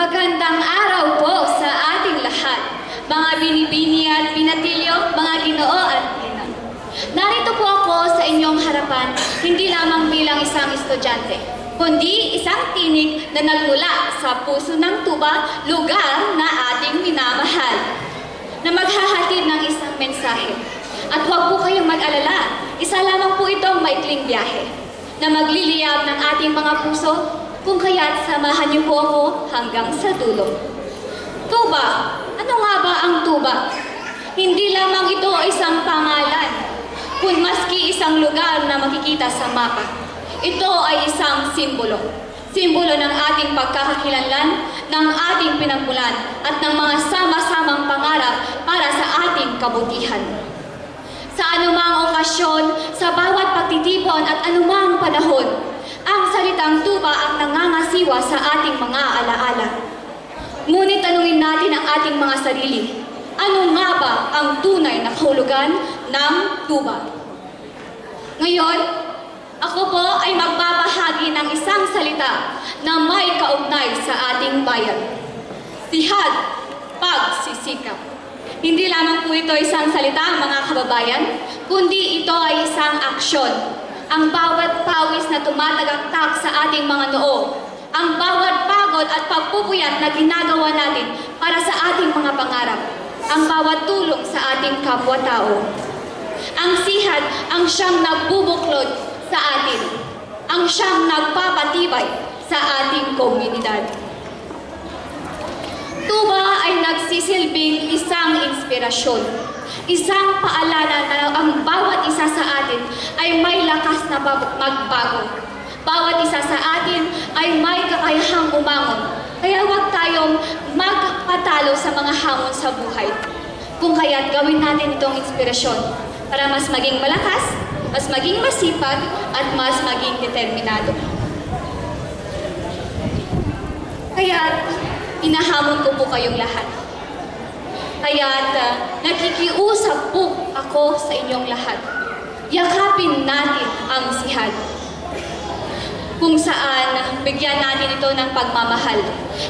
Magandang araw po sa ating lahat, mga binibini at binatilyo, mga ginoo at ina. Narito po ako sa inyong harapan, hindi lamang bilang isang estudyante, kundi isang tinig na nagmula sa puso ng tuba, lugar na ating minamahal, na maghahatid ng isang mensahe. At huwag po kayong mag-alala, isa lamang po itong maikling biyahe, na magliliyab ng ating mga puso, kung kaya't samahan niyo po ako hanggang sa dulo. Tuba. Ano nga ba ang tuba? Hindi lamang ito isang pangalan, kung maski isang lugar na makikita sa mapa. Ito ay isang simbolo. Simbolo ng ating pagkakakilanlan, ng ating pinagmulan, at ng mga sama-samang pangarap para sa ating kabutihan. Sa anumang okasyon, sa bawat pagtitipon at anumang panahon, ang salitang tuba ang nangangasiwa sa ating mga alaala. Ngunit tanungin natin ang ating mga sarili, ano nga ba ang tunay na kahulugan ng tuba? Ngayon, ako po ay magbabahagi ng isang salita na may kaugnay sa ating bayan. Sihad, pagsisikap. Hindi lamang po ito isang salita, mga kababayan, kundi ito ay isang aksyon. Ang bawat pawis na tumatagaktak sa ating mga noo, ang bawat pagod at pagpupuyat na ginagawa natin para sa ating mga pangarap, ang bawat tulong sa ating kapwa-tao. Ang sihad ang siyang nagbubuklod sa atin, ang siyang nagpapatibay sa ating komunidad. Tuba ay nagsisilbing isang inspirasyon, isang paalala na ang bawat isa sa atin ay may lakas na magbago. Bawat isa sa atin ay may kakayahang umangon. Kaya huwag tayong magpatalo sa mga hamon sa buhay. Kung kaya't gawin natin itong inspirasyon para mas maging malakas, mas maging masipag, at mas maging determinado. Kaya't inahamon ko po kayong lahat. Kaya't nakikiusap po ako sa inyong lahat. Yakapin natin ang sihad. Kung saan bigyan natin ito ng pagmamahal.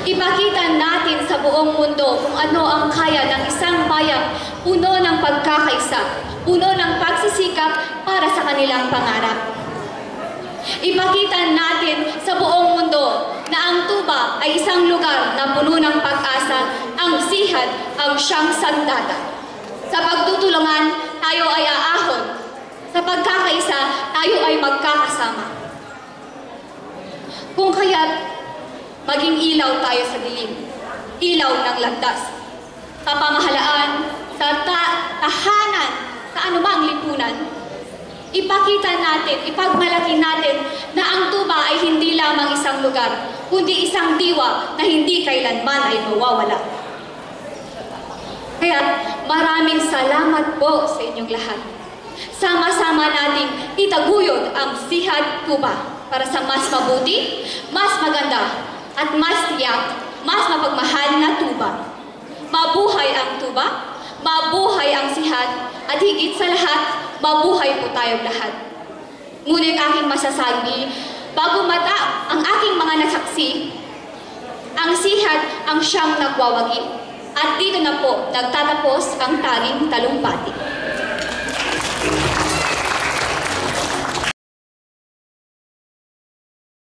Ipakita natin sa buong mundo kung ano ang kaya ng isang bayan puno ng pagkakaisa, puno ng pagsisikap para sa kanilang pangarap. Ipakita natin sa buong mundo na ang tuba ay isang lugar na puno ng pag-asa, ang sihad ang siyang sandata. Sa pagtutulungan, tayo ay aahon. Sa pagkakaisa, tayo ay magkakasama. Kung kaya't maging ilaw tayo sa dilim, ilaw ng landas, sa pamahalaan, sa tahanan, sa anumang lipunan, ipakita natin, ipagmalaki natin na ang tuba ay hindi lamang isang lugar, kundi isang diwa na hindi kailanman ay mawawala. Kaya maraming salamat po sa inyong lahat. Sama-sama nating itaguyod ang sihad tuba para sa mas mabuti, mas maganda, at mas tiyak, mas mapagmahal na tuba. Mabuhay ang tuba, mabuhay ang sihad, at higit sa lahat, mabuhay po tayong lahat. Ngunit aking masasabi, bago mata ang aking mga nasaksi, ang sihad ang siyang nagwawagi. At dito na po nagtatapos ang tanging talumpati.